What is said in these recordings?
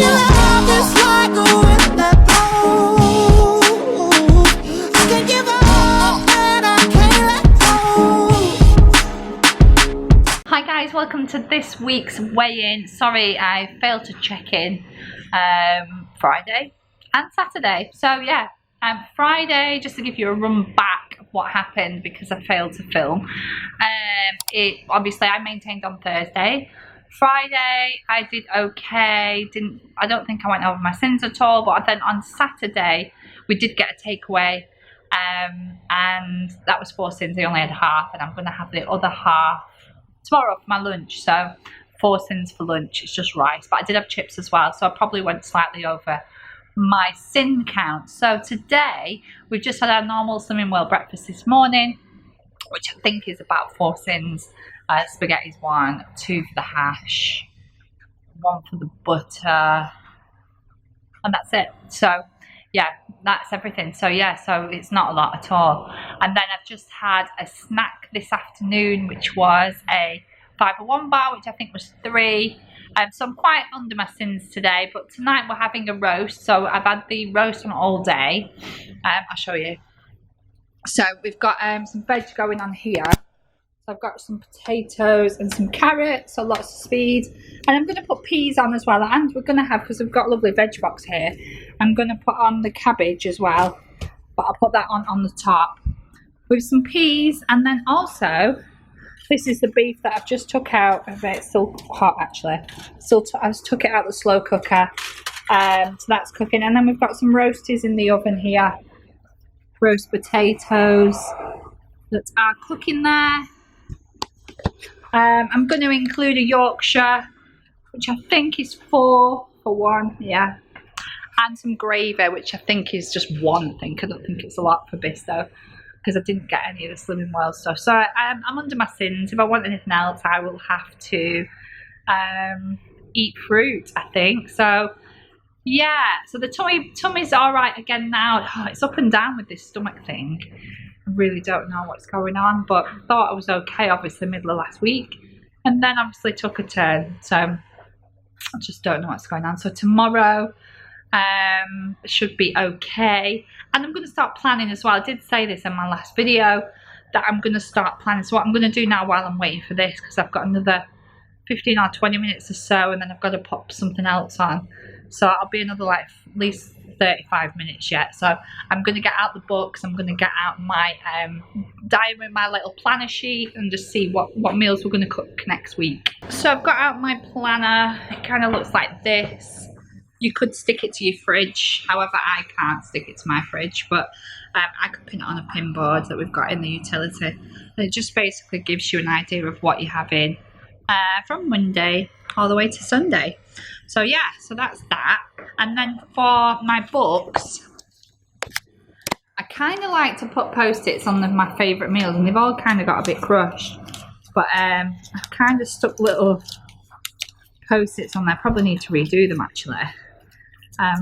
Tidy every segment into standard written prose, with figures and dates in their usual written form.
your love is like a wind that blows. I can't give up and I can't let go. Hi guys, welcome to this week's weigh-in. Sorry I failed to check in Friday and Saturday. So yeah, Friday, just to give you a run back of what happened because I failed to film. Obviously I maintained on Thursday. Friday I did okay. I don't think I went over my sins at all, but then on Saturday we did get a takeaway, and that was 4 sins. I only had half, and I'm going to have the other half tomorrow for my lunch. So 4 sins for lunch. It's just rice, but I did have chips as well, so I probably went slightly over my sin count. So today we've just had our normal Slimming World breakfast this morning, which I think is about 4 sins. Spaghetti's 1, 2 for the hash, 1 for the butter, and that's it. So yeah, that's everything. So yeah, so it's not a lot at all. And then I've just had a snack this afternoon, which was a 501 bar, which I think was 3. So I'm quite under my sins today, but tonight we're having a roast. So I've had the roast on all day. I'll show you. So we've got some veg going on here. So I've got some potatoes and some carrots, so lots of speed. And I'm going to put peas on as well. And we're going to have, because we've got a lovely veg box here, I'm going to put on the cabbage as well. But I'll put that on the top with some peas. And then also, this is the beef that I've just took out. It's still hot actually. I just took it out of the slow cooker. So that's cooking. And then we've got some roasties in the oven here. Roast potatoes that are cooking there. I'm going to include a Yorkshire, which I think is 4 for 1, yeah, and some gravy, which I think is just 1. I don't think it's a lot for this though, because I didn't get any of the Slimming World stuff. So I'm under my sins. If I want anything else, I will have to eat fruit, I think. So yeah, so the tummy's all right again now. Oh, it's up and down with this stomach thing. I really don't know what's going on, but I thought I was okay obviously middle of last week, and then obviously took a turn, so I just don't know what's going on. So tomorrow should be okay, and I'm going to start planning as well. I did say this in my last video that I'm going to start planning. So what I'm going to do now while I'm waiting for this, because I've got another 15 or 20 minutes or so, and then I've got to pop something else on, so I'll be another like at least 35 minutes yet. So I'm going to get out the books, I'm going to get out my diary, my little planner sheet, and just see what meals we're going to cook next week. So I've got out my planner. It kind of looks like this. You could stick it to your fridge, however I can't stick it to my fridge, but I could pin it on a pin board that we've got in the utility, and it just basically gives you an idea of what you're having from Monday all the way to Sunday. So yeah, so that's that. And then for my books, I kind of like to put post-its on my favourite meals, and they've all kind of got a bit crushed, but I've kind of stuck little post-its on there. Probably need to redo them actually.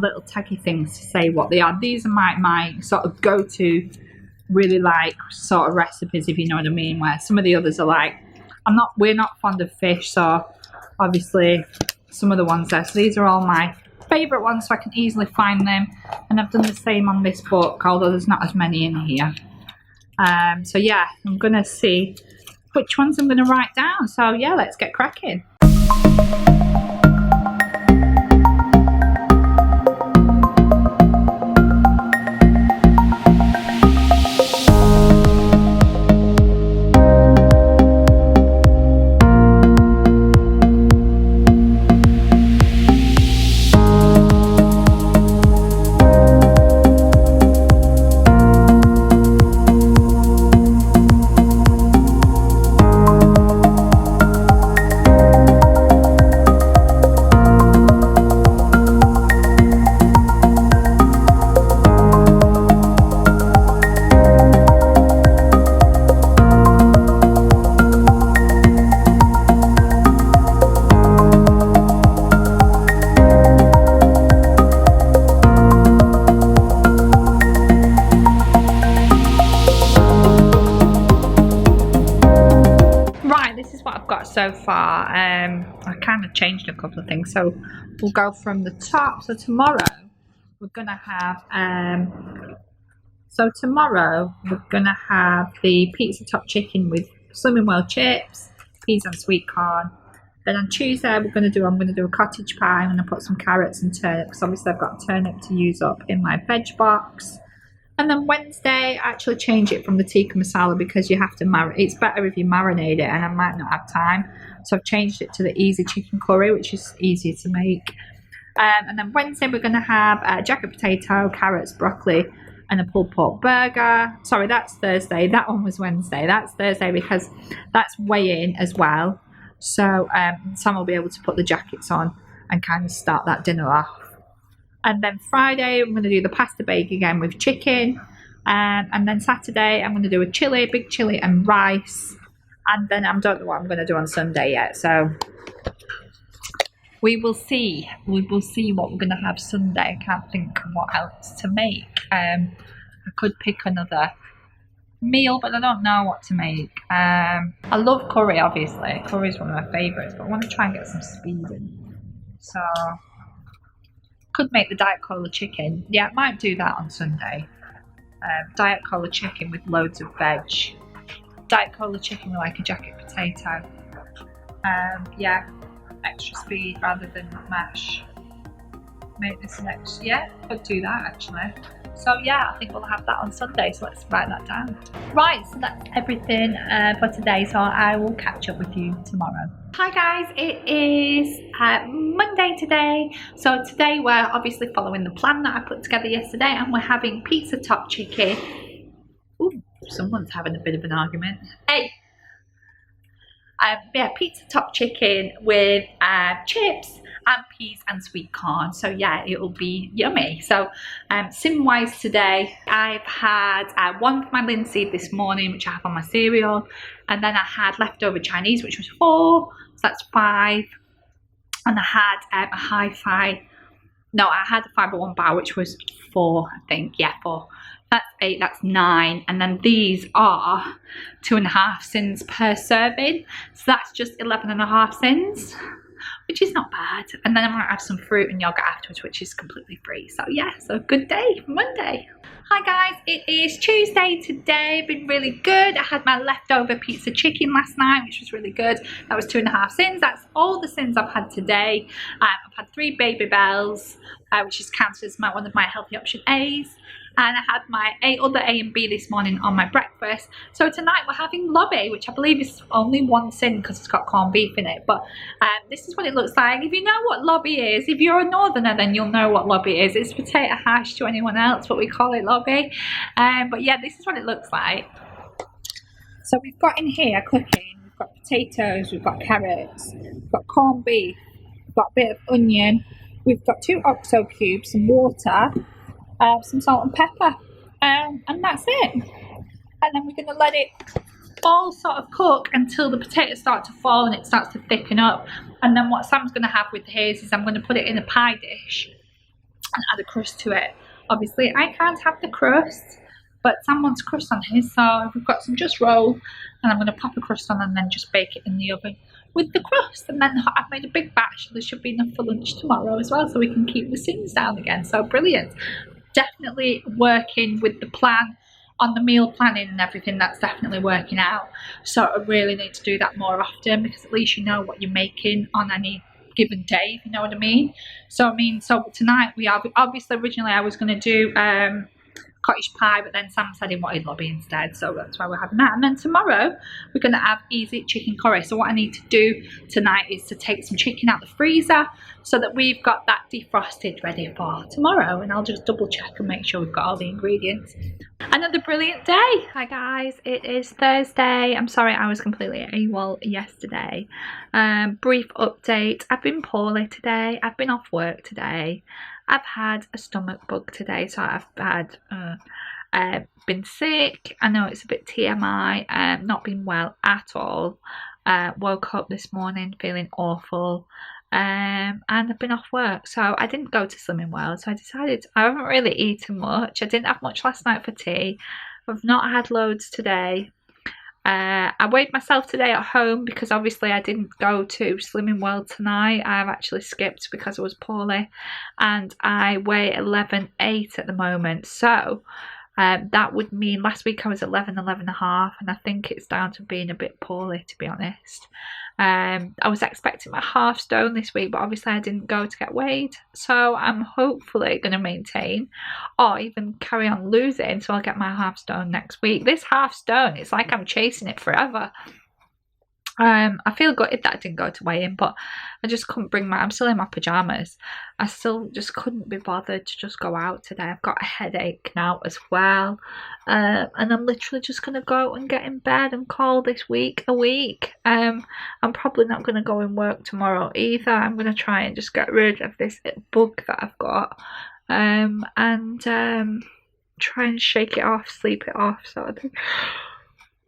Little taggy things to say what they are. These are my sort of go-to, really like sort of recipes, if you know what I mean, where some of the others are like, we're not fond of fish, so obviously some of the ones there. So these are all my favourite ones, so I can easily find them. And I've done the same on this book, although there's not as many in here. So yeah, I'm going to see which ones I'm going to write down. So yeah, let's get cracking. so far. I kind I've changed a couple of things. So we'll go from the top. So tomorrow we're gonna have the pizza top chicken with Slimming World chips, peas and sweet corn. Then on Tuesday I'm gonna do a cottage pie. I'm gonna put some carrots and turnip because obviously I've got turnip to use up in my veg box. And then Wednesday I actually change it from the tikka masala because you have to marinate. It's better if you marinate it, and I might not have time, so I've changed it to the easy chicken curry, which is easier to make. And then Wednesday we're gonna have jacket potato, carrots, broccoli, and a pulled pork burger. Sorry, that's Thursday. That one was Wednesday. That's Thursday because that's weigh-in as well. So Sam will be able to put the jackets on and kind of start that dinner off. And then Friday I'm going to do the pasta bake again with chicken. And then Saturday I'm going to do a big chili and rice. And then I don't know what I'm going to do on Sunday yet. So we will see. We will see what we're going to have Sunday. I can't think of what else to make. I could pick another meal, but I don't know what to make. I love curry, obviously. Curry is one of my favourites, but I want to try and get some speed in. So could make the diet cola chicken. Yeah, I might do that on Sunday. Diet cola chicken with loads of veg. Diet cola chicken with like a jacket potato. Yeah, extra speed rather than mash. Make this an extra. Yeah, could do that actually. So yeah, I think we'll have that on Sunday, so let's write that down. Right, so that's everything for today, so I will catch up with you tomorrow. Hi guys, it is Monday today. So today we're obviously following the plan that I put together yesterday, and we're having pizza top chicken. Ooh, someone's having a bit of an argument. Hey! Yeah, pizza top chicken with chips and peas and sweet corn. So yeah, it'll be yummy. So sim wise today I've had one for my linseed this morning, which I have on my cereal, and then I had leftover Chinese, which was 4, so that's 5, and I had a hi-fi, no, I had a fibre one bar, which was 4, I think. Yeah, 4. That's 8, that's 9, and then these are 2.5 sins per serving, so that's just 11.5 sins, which is not bad. And then I might have some fruit and yogurt afterwards, which is completely free. So yeah, so good day for Monday. Hi guys, it is Tuesday today. Been really good. I had my leftover pizza chicken last night, which was really good. That was 2.5 sins. That's all the sins I've had today. I've had 3 Baby Bells, which is counted as one of my healthy option A's. And I had my other A and B this morning on my breakfast. So tonight we're having lobby, which I believe is only 1 sin because it's got corned beef in it. But this is what it looks like. If you know what lobby is, if you're a northerner, then you'll know what lobby is. It's potato hash to anyone else, but we call it lobby. But yeah, this is what it looks like. So we've got in here cooking. We've got potatoes, we've got carrots, we've got corned beef, we've got a bit of onion, we've got 2 xoxo cubes, some water, some salt and pepper, and that's it. And then we're going to let it all sort of cook until the potatoes start to fall and it starts to thicken up. And then what Sam's going to have with his is I'm going to put it in a pie dish and add a crust to it. Obviously I can't have the crust, but Sam wants crust on his, so we've got some just roll, and I'm going to pop a crust on and then just bake it in the oven with the crust. And then I've made a big batch, so there should be enough for lunch tomorrow as well, so we can keep the sins down again. So brilliant. Definitely working with the plan on the meal planning and everything. That's definitely working out. So I really need to do that more often, because at least you know what you're making on any given day, if you know what I mean. So tonight we are obviously, originally I was going to do cottage pie, but then Sam said he wanted lobby instead, so that's why we're having that. And then tomorrow we're going to have easy chicken curry. So what I need to do tonight is to take some chicken out the freezer so that we've got that defrosted ready for tomorrow, and I'll just double check and make sure we've got all the ingredients. Another brilliant day. Hi guys, it is Thursday. I'm sorry I was completely AWOL yesterday. Brief update. I've been poorly today. I've been off work today. I've had a stomach bug today, so I've had been sick. I know it's a bit TMI, not been well at all. Woke up this morning feeling awful, and I've been off work, so I didn't go to Slimming World. So I decided I haven't really eaten much. I didn't have much last night for tea. I've not had loads today. I weighed myself today at home because obviously I didn't go to Slimming World tonight. I've actually skipped because I was poorly, and I weigh 11.8 at the moment. So that would mean last week I was 11.5, and I think it's down to being a bit poorly, to be honest. I was expecting my half stone this week, but obviously I didn't go to get weighed, so I'm hopefully going to maintain or even carry on losing, so I'll get my half stone next week. This half stone, it's like I'm chasing it forever. I feel gutted that I didn't go to weigh-in, but I just couldn't bring I'm still in my pyjamas. I still just couldn't be bothered to just go out today. I've got a headache now as well. And I'm literally just going to go out and get in bed and call this week a week. I'm probably not going to go and work tomorrow either. I'm going to try and just get rid of this bug that I've got. And try and shake it off, sleep it off, sort of thing.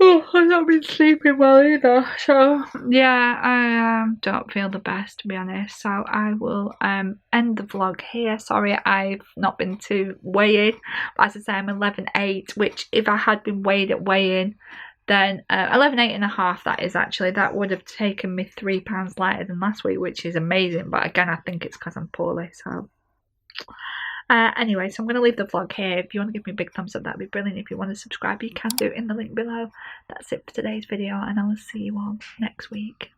Oh, I've not been sleeping well either, so yeah, I don't feel the best, to be honest. So I will end the vlog here. Sorry I've not been to weigh-in, but as I say, I'm 11.8, which if I had been weighed at weigh-in, then 11.8.5, that is actually, that would have taken me £3 lighter than last week, which is amazing. But again, I think it's because I'm poorly, so anyway, so I'm going to leave the vlog here. If you want to give me a big thumbs up, that'd be brilliant. If you want to subscribe, you can do it in the link below. That's it for today's video, and I will see you all next week.